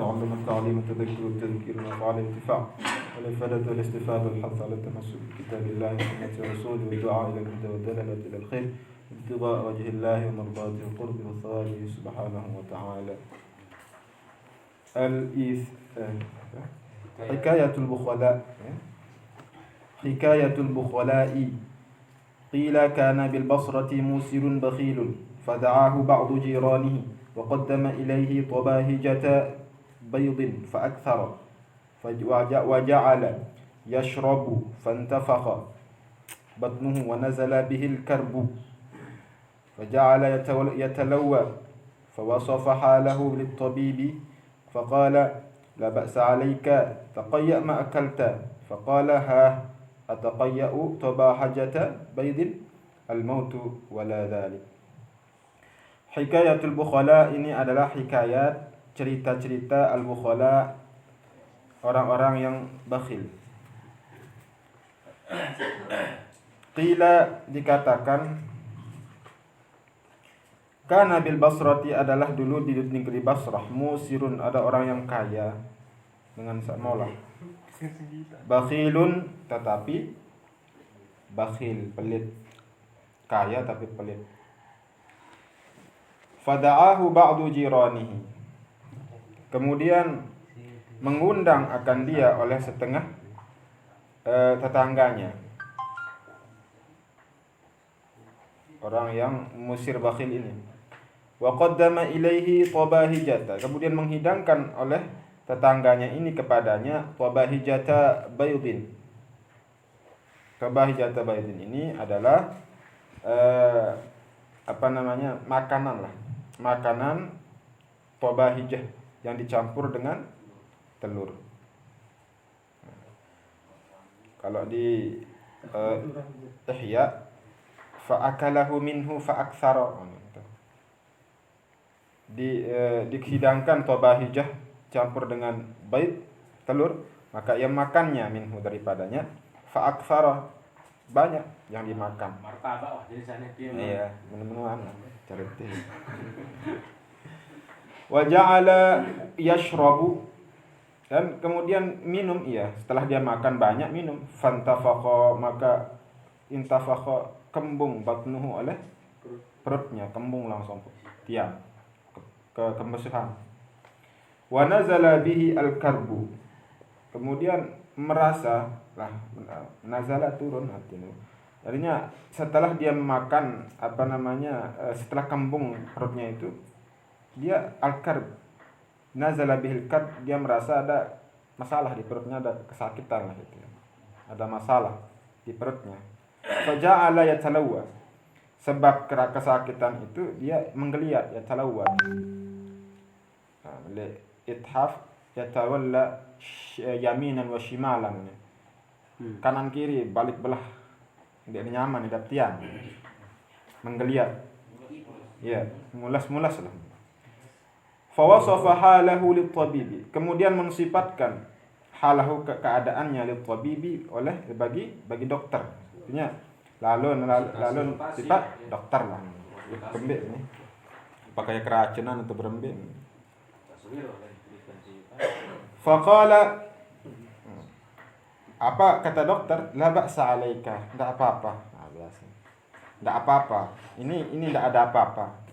تعلم التعليم التذكر التذكير نفع الانتفاع والإفادة والاستفادة والحث على التمسك بكتاب الله وسنة رسوله والدعاء إلى الهدى والدلالة إلى الخير ابتغاء وجه الله ومرضاته وقرب وثوابه سبحانه وتعالى. حكاية البخلاء. حكاية البخلاء. قيل كان بالبصرة موسر بخيل فدعاه بعض جيرانه وقدم إليه طباهجة بيض فأكثر وجعل يشرب فانتفخ بطنه ونزل به الكرب فجعل يتلوى فوصف حاله للطبيب فقال لا بأس عليك تقيأ ما أكلت فقال ها أتقيأ طباهجة بيض الموت ولا ذلك. Hikayatul Bukhala ini adalah hikayat cerita-cerita al-bukhala, orang-orang yang bakhil. Qila dikatakan kana bil Basrati adalah dulu di negeri Basrah musirun ada orang yang kaya dengan sakmola. Bakhilun tetapi bakhil pelit, kaya tapi pelit. Fada'ahu ba'du jiranihi. Kemudian mengundang akan dia oleh setengah tetangganya. Orang yang musir bakhil ini. Wa qaddama ilaihi tabahijata. Kemudian menghidangkan oleh tetangganya ini kepadanya tabahijata baydin. Tabahijata baydin ini adalah makanan lah. Makanan tabahijah yang dicampur dengan telur. Kalau di Ihya fa'akalahu minhu fa'aktsara. Dihidangkan tabahijah campur dengan bayd telur, maka ia makannya minhu daripadanya fa'aktsara, banyak yang dimakan. Martabak jadi sana dia. Iya, menu-menuan cerita. Wa ja'ala yashrabu, dan kemudian minum setelah dia makan banyak minum, fantafakha maka intafakha kembung batnuhu oleh perutnya, kembung langsung tiam ke kemesuhan. Wa nazala bihi al-karbu, kemudian merasa nazala turun artinya. Artinya setelah dia makan setelah kembung perutnya itu, dia al-karb, nazala bihil karb, dia merasa ada masalah di perutnya, ada kesakitan lah gitu. Ada masalah di perutnya. Faja'ala yatalawwa, sebab kesakitan itu dia menggeliat, yatalawwa. Ithaf yatawalla yaminan wa shimalan. Kanan kiri balik belah. Dia nyaman, dia tiang. Menggeliat. Ya, mulas-mulas lah. Fawasafa halahu lit-tabibi, kemudian mensifatkan halahu keadaannya lit-tabibi oleh bagi dokter. Artinya lalu sifat dokter lah. Berembik ni. Pakai keracunan atau berembik. Faqala, apa kata dokter? La ba'sa 'alaika, enggak apa-apa. Nah, biasa. Enggak apa-apa. Ini enggak ada apa-apa.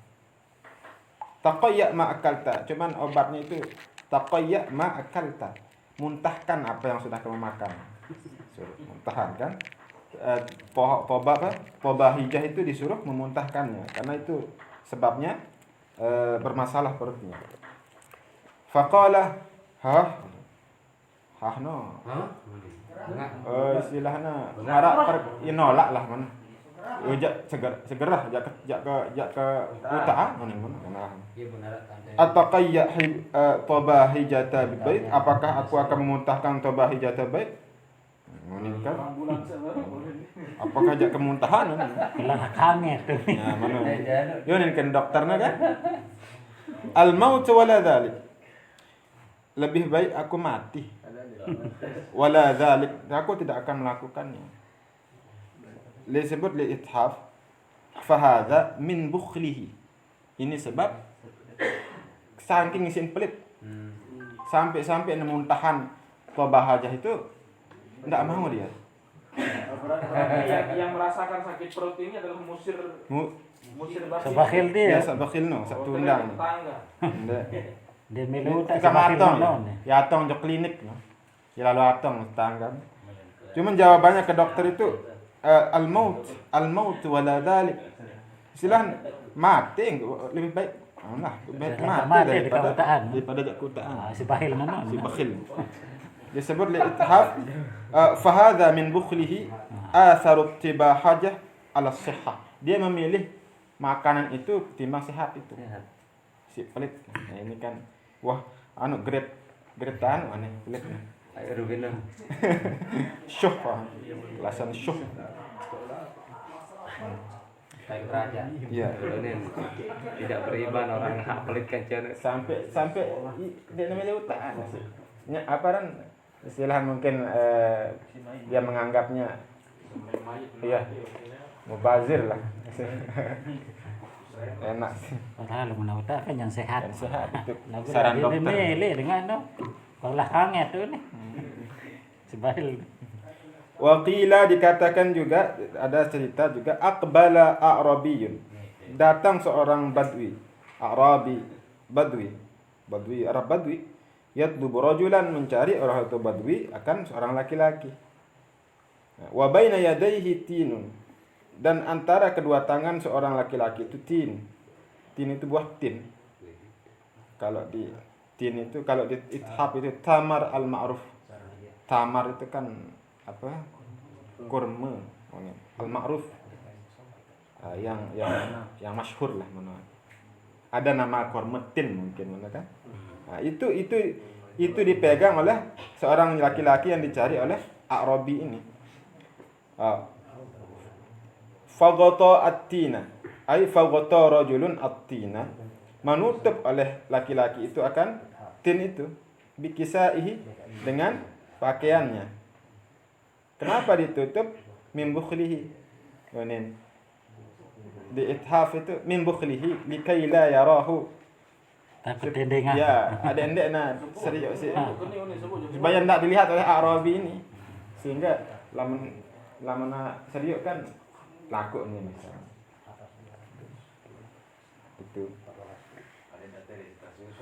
Taqayya ma akalta, cuman obatnya itu taqayya ma akalta. Muntahkan apa yang sudah kamu makan. Muntahkan kan? Tabahijah itu disuruh memuntahkannya karena itu sebabnya bermasalah perutnya. Faqala istilahnya harap nolak lah mana. Segera ke utara mana. Ataqayya tabahijata bait, apakah aku akan memuntahkan tabahijata bait? Kan? Apakah jak kemuntahan? Hilang akalnya tuh. Ya, mana? Yo nih kan dokternya kan? Al maut wala dzalik. Lebih baik aku mati. Wala dzalik, aku tidak akan melakukannya. Disebut li ithaf fa hadza min bukhlihi. Ini sebab saking isin pelit. sampai muntahan tabahajah itu enggak mau dia. Yang merasakan sakit perut ini adalah musir Sebakhil dia. Ya sebakhil no, satu undang. Dia milu tak Kan sebakhil atong. no. Ya atong ke klinik no. Ya lalu atong tetangga. Cuman jawabannya ke dokter itu al-maut wala dzalik. Istilah mati lebih baik. Nah, mati daripada jakutaan. Si bakhil no. Si bakhil. Disebut li ithaf fa hadha min bukhlihi atharu ittibahajah ala sihhah. Dia memilih makanan itu ketimbang sehat itu. Si pelit. Nah, ini kan wah grade anu aneh pelit. Air rubina. Syuh. Kelasan syuh. Kayak raja. Iya. Tidak beriman orang hak pelit kan Sampai dia namanya utaan sih. Apa kan istilah mungkin dia menganggapnya iya mubazir lah. Enak sih. Padahal menauta kan yang sehat. Yang sehat itu Lagu saran dia dokter. milih dengan no. Kalau hangat tuh nih. Si bakhil. Waqila dikatakan juga ada cerita juga aqbala a'rabiyun. Datang seorang badui. Badui Arab badui yatlubu rajulan mencari orang itu badui akan seorang laki-laki. Wa baina yadayhi tinun. Dan antara kedua tangan seorang laki-laki itu tin. Tin itu buah tin. Kalau di tin itu kalau di ithab itu tamar al-ma'ruf. Tamar itu kan apa? Kurma. Al-ma'ruf. Yang masyhur lah mana. Ada nama kurma tin mungkin mana kan? Nah, itu dipegang oleh seorang laki-laki yang dicari oleh A'rabi ini. Faghata at-tina, ay faghata rajulun at-tina, menutup oleh laki-laki itu akan tin itu bikisaihi dengan pakaiannya. Kenapa ditutup? Min bukhlihi. Yonin. Di ithaf itu min bukhlihi likai la yarahu. Takut tendengan. Ya, ada endekna serius sih. Supaya tidak dilihat oleh Arabi ini. Sehingga lamana serius kan laku nih misalnya. Itu.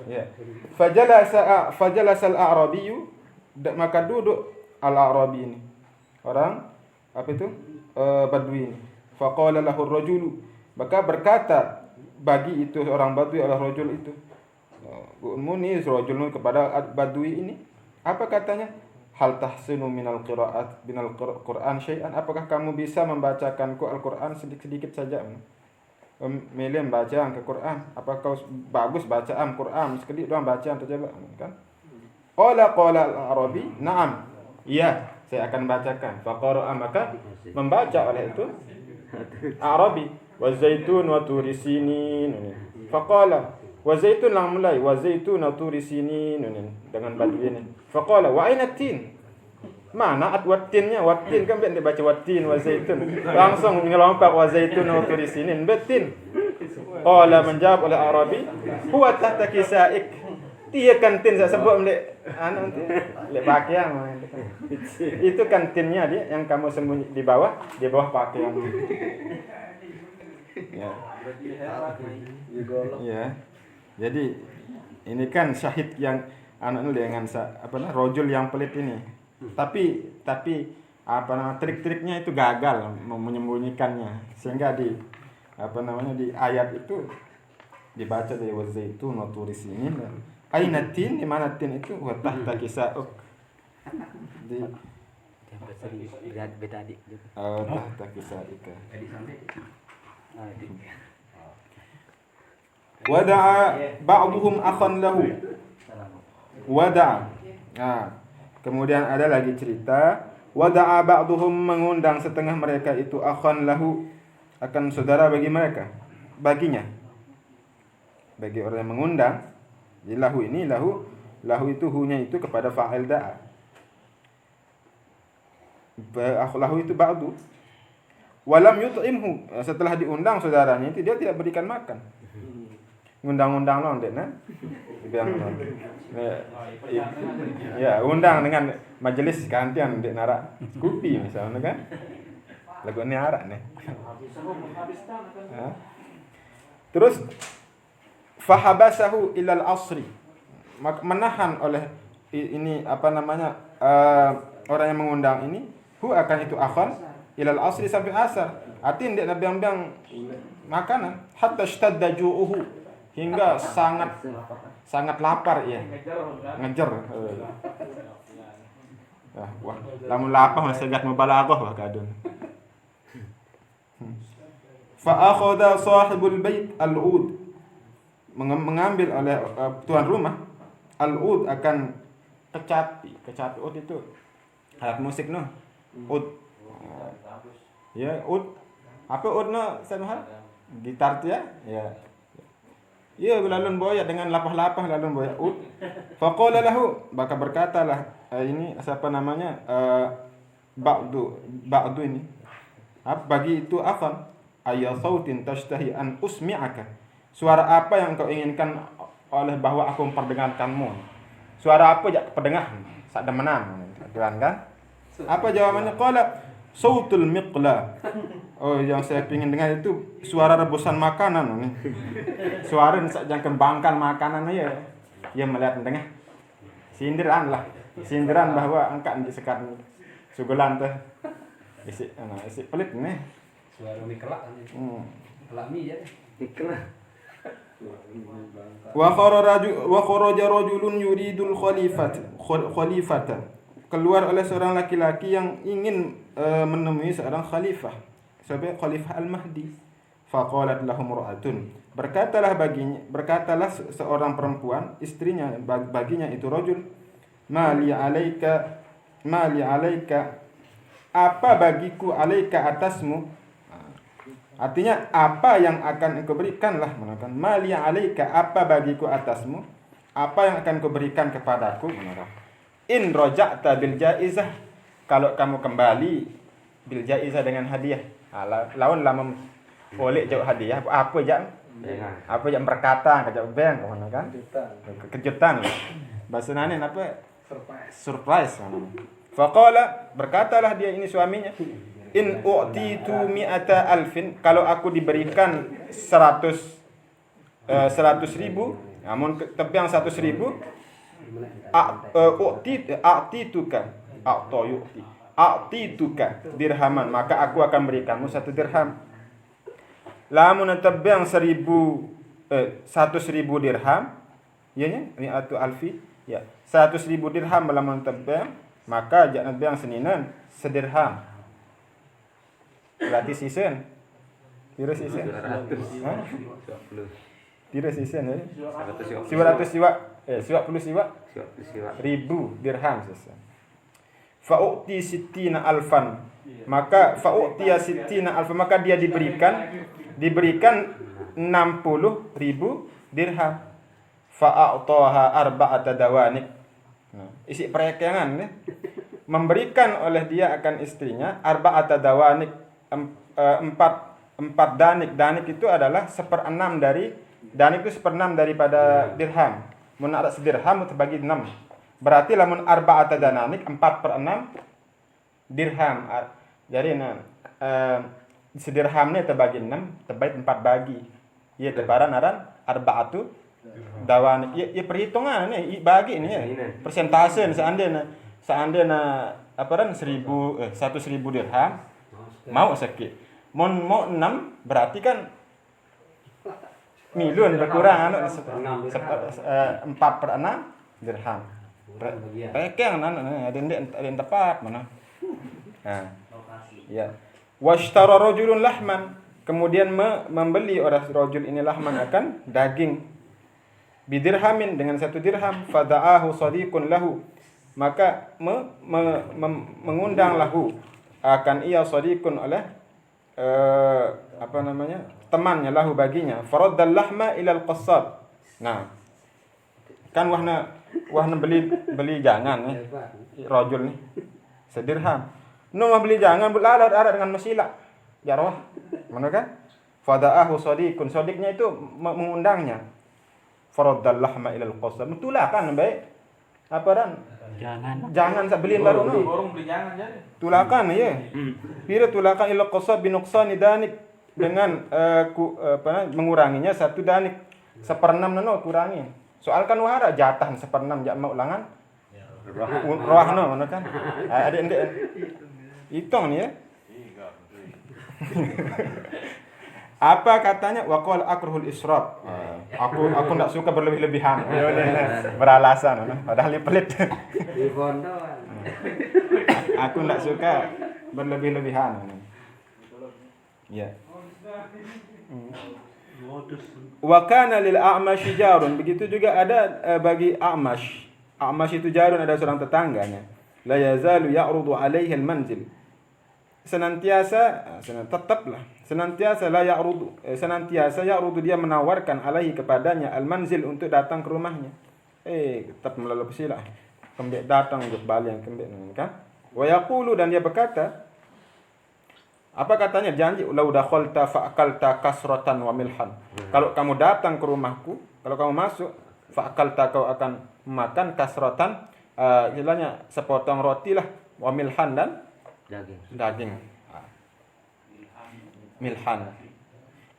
Ya. Fajalasa al-A'rabiyyu, maka duduk al-A'rabi ini. Orang apa itu? Badui ini. Faqala lahu ar-rajulu, maka berkata bagi itu orang badui oleh rajul itu. Muni rajulun kepada badui ini. Apa katanya? Hal tahsinu minal qira'at binal Qur'an syai'an, apakah kamu bisa membacakanku Al-Qur'an sedikit saja? Milih bacaan ke Qur'an, apakah kau bagus bacaan Qur'an sedikit doang bacaan saja kan? Qala al-Arabi, "Na'am." Iya, saya akan bacakan. Faqara'a, maka membaca oleh itu Arabi, "Wa zaitun wa turi sinin." Faqala, wa zaitun lang mulai, wa zaitun wa turi sinin dengan badui ini. Faqala wa aina tin? Mana watinnya? Watin kan dia baca watin wa zaitun. Langsung ngelompat wa zaitun wa turi sinin. Betin. Qala menjawab oleh Arabi, huwa tahta kisaik. Dia kan tin saya sebut lek pakaian. Itu kan tinnya dia yang kamu sembunyi di bawah pakaian. Ya. Ya. Jadi ini kan syahid yang dengan rojul yang pelit ini. Tapi trik-triknya itu gagal menyembunyikannya, sehingga di ayat itu dibaca dari wazaitun wa turi sinin. Aina tin, di mana tin itu? Wa tahta kisa'uk. Di lihat beta adik. tahta kisa'ika. Wada'a ba'duhum akhan lahu. Wada'a. Nah, kemudian ada lagi cerita, wada'a ba'duhum, mengundang setengah mereka itu akhan lahu, akan saudara bagi mereka, baginya. Bagi orang yang mengundang, di lahu ini lahu itu hunya itu kepada fa'il da'a. Lahu itu ba'du. Walam yut'imhu, setelah diundang saudaranya itu dia tidak berikan makan. ngundang-undang non dek nah. Biang non. Ya, undang dengan majelis gantian dek narak kopi misalnya kan. Lagu ni arak nih. Terus fahabasahu ilal asri, menahan oleh ini apa namanya orang yang mengundang ini akan itu akhon ilal asri sampai asar. Artinya dia biang-biang makanan hatta ishtadda ju'uhu, hingga sangat lapar ya. Ngejar. Wah, lamun lapar masih gat mubalaghah wah kadun. Fa akhadha sahibul bait al-ud, mengambil oleh tuan rumah al-ud akan kecapi ud itu alat musik noh. Ud. Ya, ud. Apa ud noh Sanuhan? Gitar tu ya? Ya. Ya, lalun boya dengan lapah-lapah lalun boya ud. Faqala lahu, maka berkatalah ini siapa namanya? Ba'du ini. Bagi itu akan ayya sautin tashtahi an usmi'aka. Suara apa yang kau inginkan oleh bahwa aku memperdengarkanmu? Suara apa jak pendengar? Sak demenan. Kan? Apa jawabannya? Qala sautul miqla. Oh, yang saya ingin dengar itu suara rebusan makanan nih. Suara sak jangkan bangkan makanan ya. Ia melihat mendengar. Sindiran bahwa angkat di sekarang sugulan teh. Isi pelit nih. Suara mie kelak kan. Kelak mie ya. Kelak. Wa kharaja rajulun yuridul khalifata. Keluar oleh seorang laki-laki yang ingin menemui seorang khalifah. Sebagai Khalifah Al-Mahdi. Faqalat lahum ra'atun. Berkatalah seorang perempuan, istrinya baginya itu rajul, mali alaika apa bagiku alaika atasmu. Artinya apa yang akan engkau berikanlah, menakan mali alaika, apa bagiku atasmu, apa yang akan kau berikan kepadaku, menakan. In raja'ta bil jaizah, kalau kamu kembali bil jaizah dengan hadiah. Lawan lama boleh jauh hadiah apa jam? Apa jam berkata kejauh bang mana kan? Kejutan. Bahasa nanen apa? Surprise. Faqala, berkatalah dia ini suaminya, in u'titu mi'ata alfin, kalau aku diberikan 100.000, namun tebiang 100.000, a'tituka dirhaman, maka aku akan berikanmu 1 dirham. Lamun tebiang 100.000 dirham, ianya mi'atu alfi, ya 100.000 dirham lamun tebiang, maka jangan biang seninan sedirham. Berarti sisen. Kira sisen. Kira sisen ya. 100 siwa. Siwa puluh siwa. Ribu dirham sisen. Fa'u'ti sittina alfan. Maka fa'u'tiya sittina alfan. Maka dia diberikan 60.000 dirham. Fa'a'taha arba'ata dawanik. Isi perekangan ya. Memberikan oleh dia akan istrinya arba'ata dawanik, 4 danik. Danik itu adalah 1/6 dari danik itu 1/6 daripada dirham. Mun ada sedirham terbagi 6. Berarti lamun arba'ata dananik 4/6 dirham. Jadi sedirhamnya terbagi 6, terbagi 4 bagi. Iya tebaran aran arba'atu dawanik. Ya perhitungan nih bagi ini ya. Persentase seandainya apa ran 1.000 dirham mau sakit. Mau 6 berarti kan miliun berkurang 4/6 dirham. Pekeng ada yang tepat mana. Nah. Ya. Washtara rajulun lahman, kemudian membeli orang rajul ini lahman akan daging bidirhamin dengan 1 dirham. Fada'ahu sadiqun lahu, maka mengundang lahu akan ia sadiqun oleh temannya lahu baginya. Faraddal lahma ilal qassab. Nah, kan wahna beli jangan nih rajul nih sedirham. Nu beli jangan ada dengan mesila jarwah. Mana kan? Fada'ahu sadiqun, sadiqnya itu mengundangnya. Faraddal lahma ila al-qasab. Tulakan baik. Apa dan? Jangan sak beliin baru no. Borong beli jangan jadi. Tulakan ya. Pira tulakan ila qasab bi nuqsani danik dengan menguranginya 1 danik. 1/6 no kurangi. Soal kan wahara jatah 1/6 jak mau ulangan. Roh no mana kan. Adik-adik. Hitung ni ya. Apa katanya? Waqal akruhul israf. Aku enggak suka berlebih-lebihan. Beralasan padahal dia pelit. Di pondok. Aku enggak suka berlebih-lebihan. Ya. Wa kana lil a'mash jarun. Begitu juga ada bagi A'mash. A'mash itu jarun, ada seorang tetangganya. La yazalu ya'rudu alaihi al-manzil. Senantiasa ya'rudu dia menawarkan alaihi kepadanya al-manzil untuk datang ke rumahnya. Tetap melalui silah. Kembali datang untuk balik kembali kan. Wa yaqulu, dan dia berkata, apa katanya? Janji lau dakhalta fa'akalta kasratan wa milhan. Kalau kamu datang ke rumahku, kalau kamu masuk, fa'akalta, kau akan makan kasratan, istilahnya sepotong roti lah, wa milhan, dan daging. Milhan.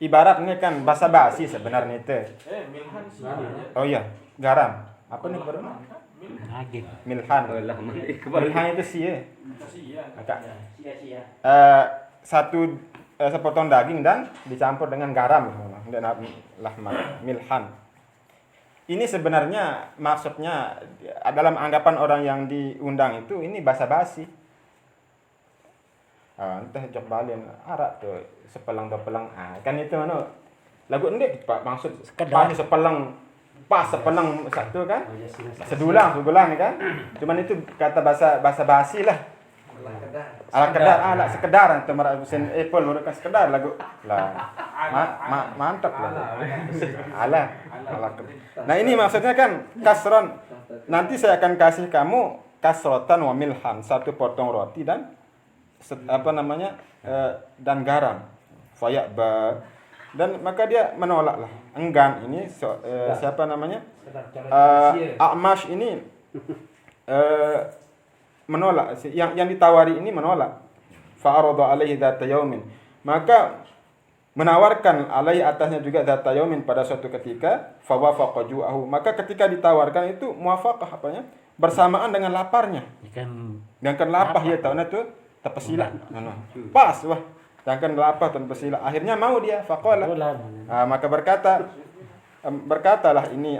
Ibaratnya kan basa-basi sebenarnya itu. Milhan sih. Oh iya, garam. Apa nih baru? Milhan. Milhan itu sih ya. Sia-sia. Sepotong daging dan dicampur dengan garam dan milhan. Ini sebenarnya maksudnya dalam anggapan orang yang diundang itu ini basa-basi. Entah jok balen arak tuh sepelang kan itu mana lagu ndek Pak maksud sekedar sepelang sepelang satu kan sedulang kan cuman itu kata bahasa basi lah ala sekedar atau merakusin Apple mereka sekedar lagu lah mantap lah ala. Nah ini maksudnya kan kasron, nanti saya akan kasih kamu kasrotan wa milhan, 1 potong roti dan dan garam. Fayaba, dan maka dia menolak lah, enggan. Ini siapa namanya? A'mash ini menolak. Yang ditawari ini menolak. Fa'arada alaihi dzata yaumin, maka menawarkan alaihi atasnya juga dzata yaumin pada suatu ketika. Fawafaqa ju'ahu, maka ketika ditawarkan itu muwafaqah apanya? Bersamaan dengan laparnya. Dan kan lapar ya tahu tuh terpesila. Pas wah. Jangan lapar terpesila. Akhirnya mau dia faqala. Maka berkatalah ini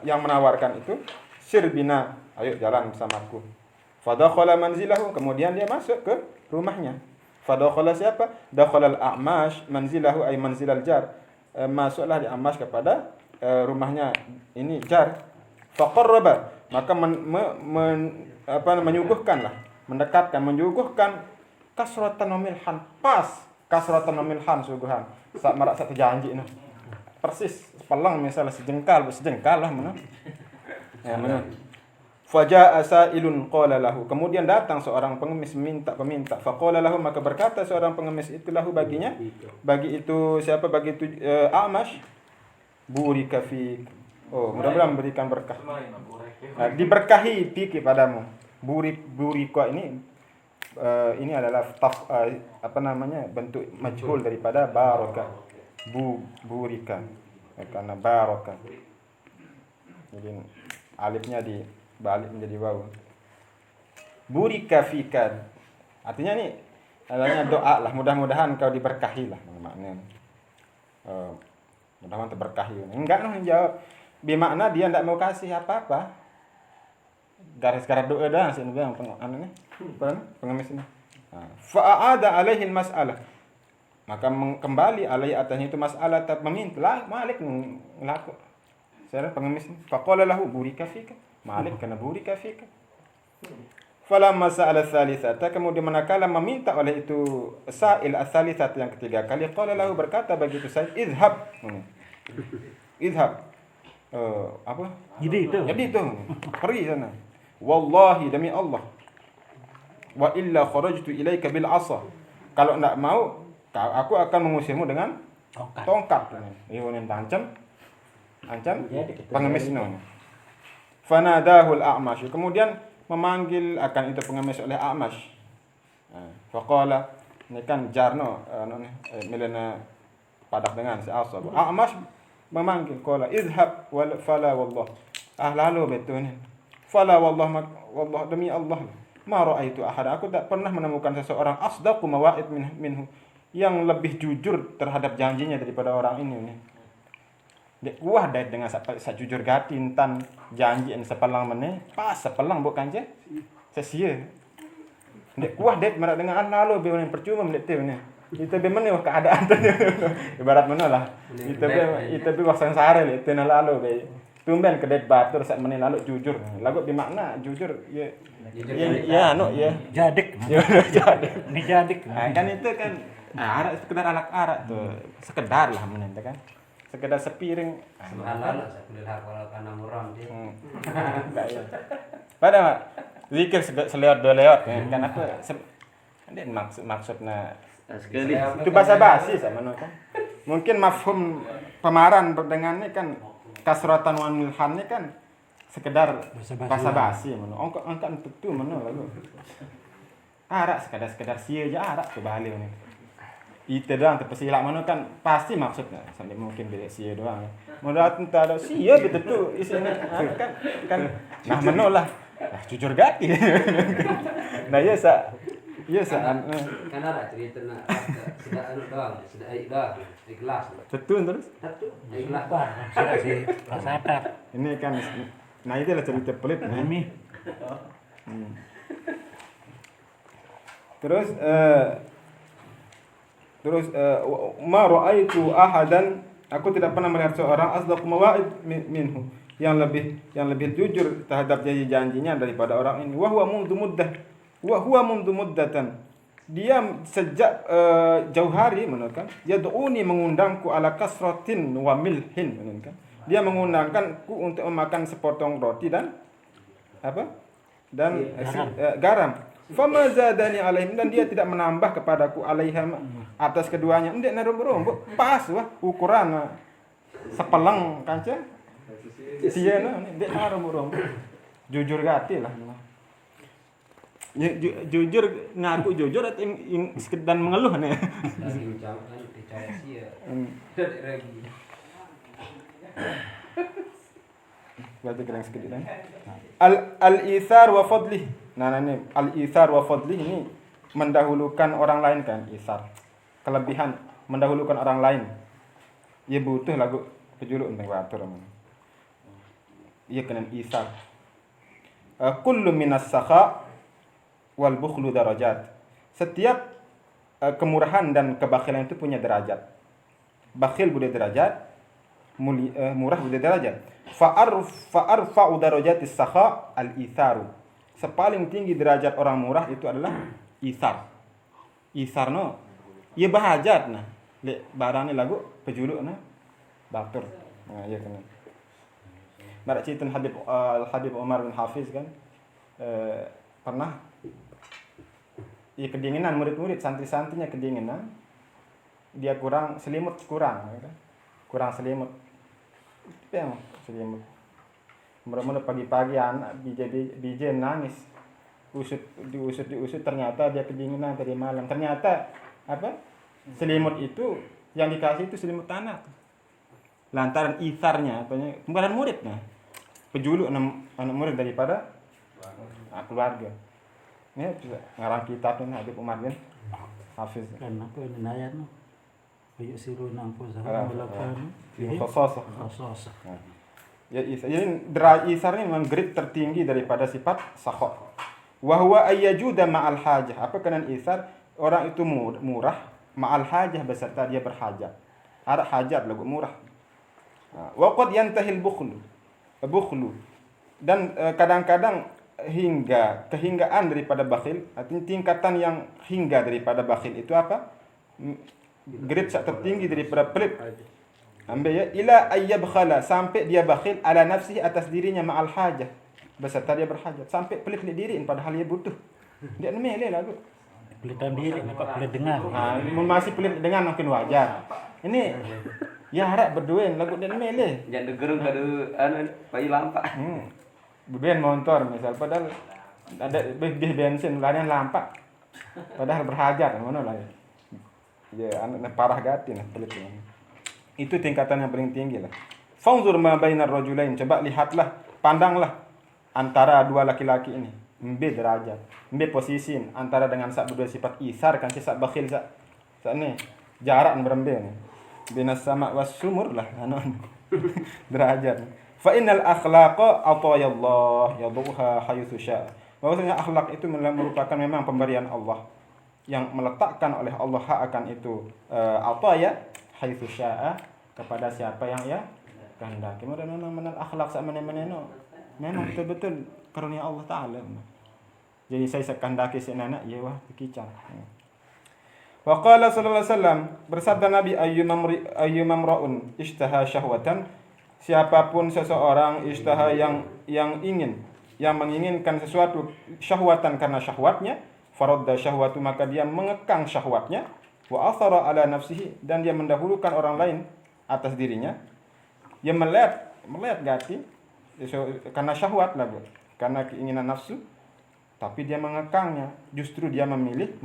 yang menawarkan itu, sirbina, ayo jalan bersamaku. Fadakhala manzilahu, kemudian dia masuk ke rumahnya. Fadakhala siapa? Dakhala al-A'mash manzilahu ay manzilal jar. Masuklah di A'mash kepada rumahnya ini jar. Faqarraba, maka menyuguhkan kasratan wa milhan, pas kasratan wa milhan suguhan sak marak satu janji nah persis sepelang misalnya sejengkal lah mana ya mana. Faja'a sa'ilun qala lahu, kemudian datang seorang pengemis peminta faqala lahu, maka berkata seorang pengemis itu lahu baginya, bagi itu siapa? Bagi itu A'mash, burika fik, mudah-mudahan memberikan berkah. Diberkahi fiki padamu. Burika ini adalah bentuk majhul daripada baraka. Burika karena baraka. Jadi alifnya dibalik menjadi waw. Burika fika. Artinya ini adanya doa lah, mudah-mudahan kau diberkahi lah maknanya. Mudah-mudahan terberkahi. Enggak jawab. Bermakna dia enggak mau kasih apa-apa. Garis-garis doa dah sini bilang pengemis ini. Fa'ada alaihi al-mas'alah, maka kembali alaihi atasnya itu masalah meminta Malik ngelaku. Saya pengemis ini. Faqala lahu burika fika, Malik kana burika fika. Falamma sa'ala tsalitsata, kemudian manakala meminta oleh itu sa'il ats-tsalitsat yang ketiga kali, qala lahu, berkata bagi itu Sa'id, idhab. Jadi itu pergi sana. Wallahi, demi Allah, wa illa kharajtu ilaika bil 'asa, kalau enggak mau aku akan mengusirmu dengan tongkat. Ini tancap Ancam Jadi kita pengemis no. Fanadahul A'mash. Kemudian memanggil akan itu pengemis oleh A'mash. Faqala, ini kan jarno milena padak dengan si Asab. A'mash memanggil qala izhab wal fala wallah. Lalu betul ni. Fala wallah wallah demi Allah. Ma ra'aitu ahad. Aku tak pernah menemukan seseorang asdaqu mawa'id minhu yang lebih jujur terhadap janjinya daripada orang ini. Dek kuah dait dengan sa jujur gatin tan janji en sepelang meneh pas sepelang bukan je sesia. Dek kuah dait merak dengan lalu be percuma mendet tu ni. Kita be meneh keadaan tu. Ibarat mana lah. Kita be wak sangsara le tu lalu be. Tumben kedai batur saat meneh lalu jujur. Lagu bermakna jujur ya. Ya ya. Jadik. Jadik. Ini jadik. Kan itu kan arak sekedar arak tuh. Sekedar lah meneh kan. Sekedar sepiring. Subhanallah, saya kuliah kalau karena murang dia. Pada zikir selewat dua lewat kan apa? Ada maksudnya Sekali. itu bahasa basi sama kan. Mungkin mafhum pemaran perdengannya kan kasratan wa milhannya kan sekedar bahasa basi mana. Angkat tentu mana lalu. Arak sekedar sia aja arak ke Bali ni. Itu doang terpesilak mana kan pasti maksudnya sampai mungkin beda sia doang. Modal entah ada sia betul isinya kan nah menolah jujur gati. Nah ya sa Kan ada cerita nak sudah doang, sudah doang, ikhlas. betul terus. Satu, ikhlas. Sudah sih sadar. Ini kan nah itu lah cerita pelit Ini Terus ma ra'aitu ahadan, aku tidak pernah melihat seorang asdaq mawa'id minhu yang lebih jujur terhadap janji-janjinya daripada orang ini. Wa huwa mundu muddatan. Dia sejak jauh hari menurutkan yad'uni mengundangku ala kasratin wa milhin menurutkan. Dia mengundangkanku untuk memakan sepotong roti dan apa? Dan garam. Fama zadani alaihim, dan dia tidak menambah kepadaku alaihim atas keduanya. Ndek narum-rum pas wah ukuran sepelang kanca. Siana ndek narum-rum. Jujur gati lah. Jujur ngaku jujur atau sekedar mengeluh nih. Lagi ucapkan dicari sia. Tidak lagi. Berarti keren sedikit kan. Al-ithar wa fadlih. Nah ini al-ithar wa fadlih ini mendahulukan orang lain kan, ithar. Kelebihan mendahulukan orang lain. Ia butuh lagu pejuluk tentang batur aman. Ia kena ithar. Kullu minas sakha wal bukhlu darajat. Setiap kemurahan dan kebakhilan itu punya derajat. Bakhil bude derajat, murah bude derajat. Fa'arfa'u darajatis sakha al-itharu. Sepaling tinggi derajat orang murah itu adalah ithar. Ithar no, ia bahajat nah. Lek barang ni lagu pejuluk nah batur. Nah, ya kan. Marak cerita Habib Umar bin Hafiz kan. Pernah ia kedinginan murid-murid santri-santrinya kedinginan. Dia kurang selimut kan. Kurang selimut. Apa selimut? Mula-mula pagi-pagi anak bija nangis. Diusut ternyata dia kedinginan tadi malam. Ternyata apa? Selimut itu yang dikasih itu selimut tanah. Lantaran itharnya apanya? Bukan murid nah. Pejuluk anak murid daripada keluarga. Ini ngarang kitab ni Habib Umar bin Hafiz. kan apa ini nayat no. Kayak siru nampu saham melakukan Khasasah. khasasah. Ya jadi isar ini memang grade tertinggi daripada sifat sakha. Wa huwa ayyajuda ma'al hajah. Apa kenan isar? Orang itu murah ma'al hajah beserta dia berhajat. Ada hajat lagu murah. Wa qad yantahil bukhlu. Dan kadang-kadang hingga kehinggaan daripada bakhil, artinya tingkatan yang hingga daripada bakhil itu apa? Grade tertinggi daripada pelit. Ambil ya ila ayyabkhala, sampai dia bakhil ala nafsihi atas dirinya ma'al hajah, beserta dia berhajat, sampai pelit diri padahal dia butuh. Dia memilih lagu. Pelitan diri, nampak pelit dengar. Masih pelit dengan mungkin wajar. Ini ya harap berduaan lagu dan mele. Jangan gerung kadu payu lampak. Berduaan motor misal padahal ada bensin larian lampak. Padahal berhajar mana lah. Ya anak parah gati nah pelit. Itu tingkatan yang paling tinggi lah. Fanzur ma bainar rajulain, coba lihatlah, pandanglah antara dua laki-laki ini. Mbe derajat, mbe posisi antara dengan sak berdua sifat isar kan sak bakhil sak ni jarak berembe ni. Binas sama was sumur lah anon derajat. Fa innal akhlaqa atayallah yaduha haythu syaa. Bahwasanya akhlak itu merupakan memang pemberian Allah yang meletakkan oleh Allah akan itu ataya haythu syaa kepada siapa yang ya kehendaki. Kemudian memang akhlak sak mana-mana memang betul-betul karunia Allah Ta'ala. Jadi saya sekandaki si anak ya wah kicau. Wa qala sallallahu alaihi wasallam, bersabda Nabi, ayyumamra'un ishtaha syahwatan, siapapun seseorang ishtaha yang menginginkan sesuatu syahwatan karena syahwatnya, faradda syahwatu, maka dia mengekang syahwatnya, wa athara ala nafsihi, dan dia mendahulukan orang lain atas dirinya. Dia melihat gati karena syahwat lah, karena keinginan nafsu, tapi dia mengekangnya, justru dia memilih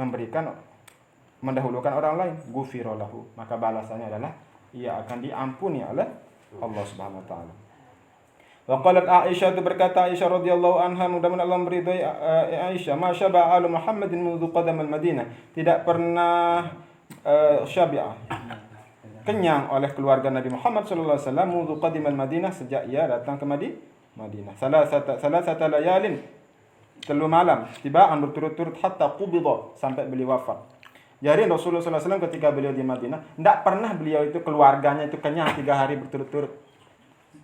mendahulukan orang lain, ghufira lahu, maka balasannya adalah ia akan diampuni oleh Allah Subhanahu wa taala. Wa qalat Aisyah, berkata Aisyah radhiyallahu anha, mudah-mudahan Allah meridai Aisyah, ma syaba'a alu Muhammadin mundu qadam al-Madinah, tidak pernah syabi'ah, kenyang oleh keluarga Nabi Muhammad sallallahu alaihi wasallam mundu qadim al-Madinah, sejak ia datang ke Madinah. Salasata layalin, 3 malam, tibaan berturut-turut, hatta qubida, sampai beliau wafat. Jadi Rasulullah SAW ketika beliau di Madinah, tidak pernah beliau itu keluarganya itu kenyang 3 hari berturut-turut.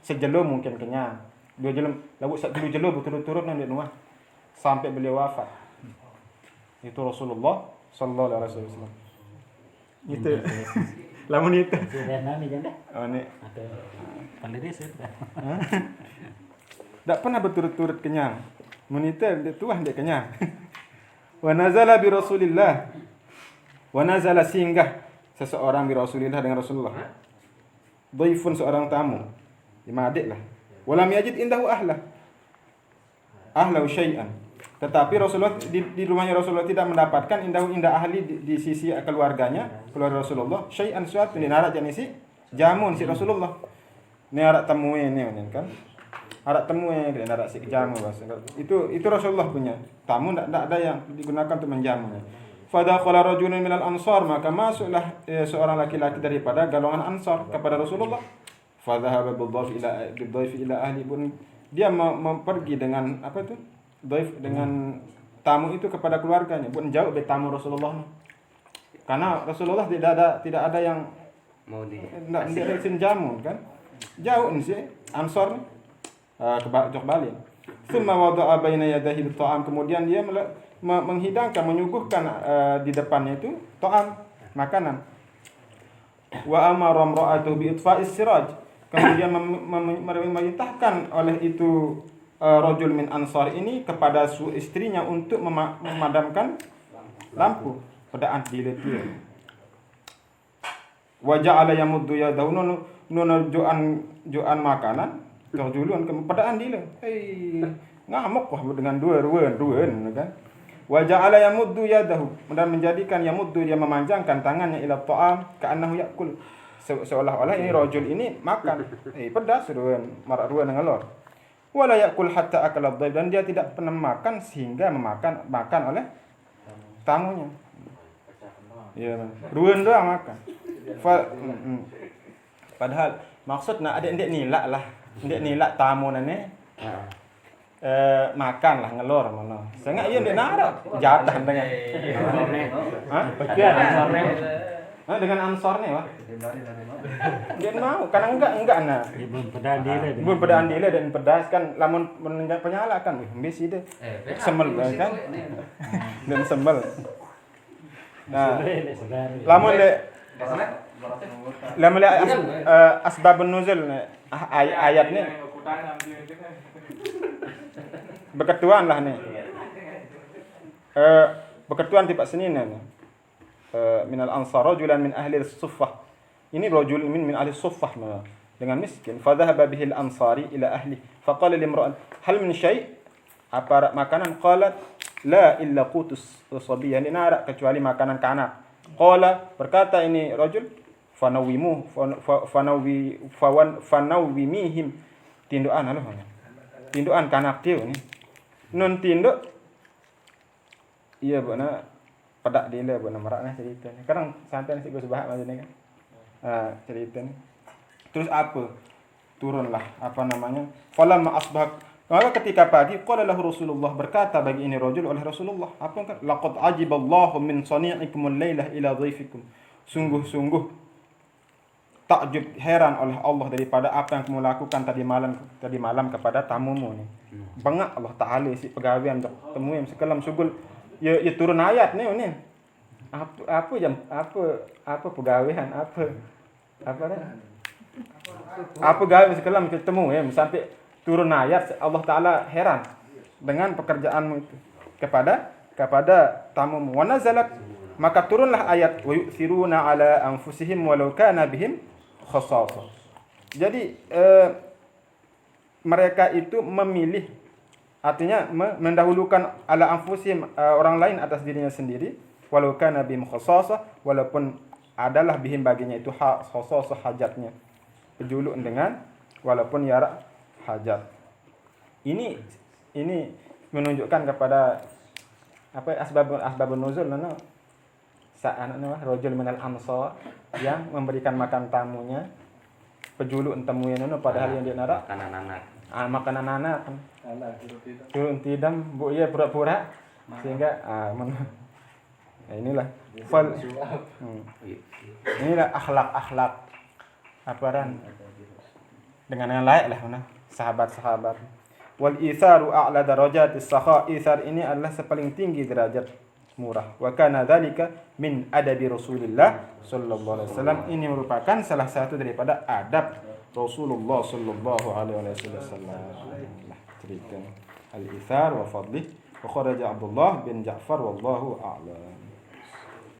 Sejelo mungkin kenyang, 2 jelo, lalu 1 jelo berturut-turut nanti rumah sampai beliau wafat. Itu Rasulullah sallallahu alaihi wasallam. Itu. Lamun itu. Sudah ni janda. Oh ni. Ada pandiri sudah. Tak pernah berturut-turut kenyang. Munita dia tuah dia kenyang. Wa nazala bi Rasulillah. Wa nazala singgah seseorang bi Rasulillah dengan Rasulullah. Dhaifun, seorang tamu. 5 adik lah. Walam yajid indahu ahlahu syai'an. Tetapi Rasulullah di rumahnya Rasulullah tidak mendapatkan indah ahli di sisi keluarganya, keluarga Rasulullah, syai'an suatu ni narak jenis jamun si Rasulullah. Ni arak temui ni kan. Arak temui dia narak si jamu bahasa. Itu Rasulullah punya. Tamu tak ada yang digunakan untuk menjamunya. Fadakhala rajulun minal ansar, maka masuklah seorang laki-laki daripada golongan Ansar kepada Rasulullah. Fadhahaba bidhaif ila ahli, pun dia pergi dengan apa itu? Dhaif, dengan tamu itu kepada keluarganya, pun jauh dari tamu Rasulullah. Karena Rasulullah tidak ada yang Mau di tidak ada jamu kan. Jauh ni si Ansar ni. Ke balik. Thumma wada'a baina yadayhi at-ta'am, kemudian dia menghidangkan, menyuguhkan di depannya itu ta'am, makanan. Wa amara imra'atuhu bi itfa'is siraj, kemudian memerintahkan oleh itu rajul min Ansar ini kepada istrinya untuk memadamkan lampu pada antiletir. Wa ja'ala yamuddu yadahu, juan makanan terjulun kepada andile. Ngamuk kah dengan dua kan. Wa ja'ala yamuddu yadahu, dan menjadikan yamuddu, dia memanjangkan tangannya ila ta'am ka'annahu ya'kul, seolah-olah ini rajul ini makan. Pedas ruan, marak ruan dengan lor. Wala ya'kul hatta akala dhaif, dan dia tidak pernah makan sehingga makan oleh tamunya. Ya, ruan doang makan. Padahal maksudnya adik-adik nilak lah. Ndek nilak tamu nane. Makan lah ngelor mana. Sengak iya ndek narak jadah dengan. Bagian Ansarnya. Dengan Ansar ni wah. Dia mau kan enggak nah. Belum pada andile. Belum pada andile dan pedas kan lamun penyala kan. Mbis ide. Semel kan. Dan sembel. Nah, lamun le asbabun nuzul ayat ni berketuan lah ni. Berketuan tiba sini ni. Minal ansar rajulan min ahli as-suffah. Ini rajul min ahli suffah dengan miskin. Fadhahaba bihi al-ansari ila ahli. Faqala limra'an, "Hal min syai'?" Apa makanan? Qalat, "La illa qutus sabiyah." Ini ada kecuali makanan kanak. Qala, berkata ini rajul, fanawwimihim. Tinduan aloh. Tinduan kanak dia ni. Nun tinduk iya buatna pedak dia buat nama nak cerita ni. Kadang santai nasi gosbah macam ni kan. Cerita ni. Terus apa? Turunlah apa namanya? Falamma asbah. Maka ketika pagi qala lahu Rasulullah, berkata bagi ini rajul oleh Rasulullah, apa kan? Laqad ajiballahu min sani'ikum al-lailah ila dhaifikum. Sungguh-sungguh takjub heran oleh Allah daripada apa yang kamu lakukan tadi malam kepada tamumu ni. Bangak Allah Taala si pegawaian untuk temu yang sekalam sugul ya turun ayat ni. Apa pegawaian apa dah? Apa gawe sekalam ketemu ya sampai turun ayat Allah Taala heran dengan pekerjaanmu itu kepada tamumu. Wa nazalat, maka turunlah ayat wa yu'thiruna ala anfusihim walau kana bihim khasasah. Jadi mereka itu memilih, artinya mendahulukan ala anfusihim, orang lain atas dirinya sendiri, walau kana bihim khasasah, walaupun adalah bihim baginya itu khasasah hajatnya, pejuluk dengan walaupun yarak hajat. Ini menunjukkan kepada apa asbabun nuzul nana rajul minal ansar yang memberikan makan tamunya, pejuluk tamunya nana padahal yang dia narak Makanan anak. Makanan anak turun tidam bu ya pura-pura sehingga inilah inilah akhlak aparan dengan yang layak lah mana sahabat-sahabat. Wal itharu a'la darajatis sakha. Ithar ini adalah sepaling tinggi derajat murah. Wa kana dzalika min adabi Rasulillah sallallahu alaihi wasallam. Ini merupakan salah satu daripada adab Rasulullah sallallahu alaihi wasallam. Cerita al-ithar wa fadlih. Wa kharaja Abdullah bin Ja'far wallahu a'lam.